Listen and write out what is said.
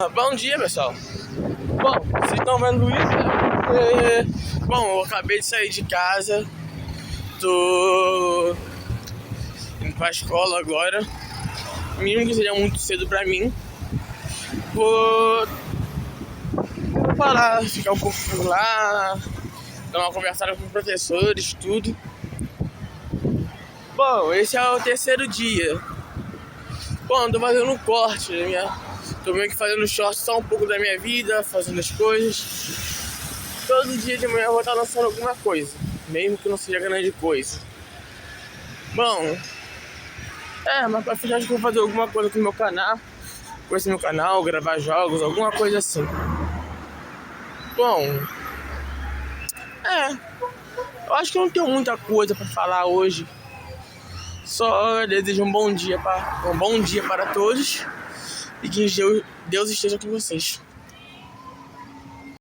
Bom dia, pessoal. Bom, vocês estão vendo isso? Bom, eu acabei de sair de casa. Tô indo pra escola agora. Mesmo que seja muito cedo pra mim. Vou parar, ficar um pouco por lá, dar uma conversada com os professores, tudo. Bom, esse é o terceiro dia. Bom, tô fazendo um corte, tô meio que fazendo short só um pouco da minha vida, fazendo as coisas. Todo dia de manhã eu vou estar lançando alguma coisa, mesmo que não seja grande coisa. Bom, mas pra frente acho que eu vou fazer alguma coisa com o meu canal, com esse meu canal, gravar jogos, alguma coisa assim. Bom, eu acho que eu não tenho muita coisa pra falar hoje. Só desejo um bom dia para todos e que Deus esteja com vocês.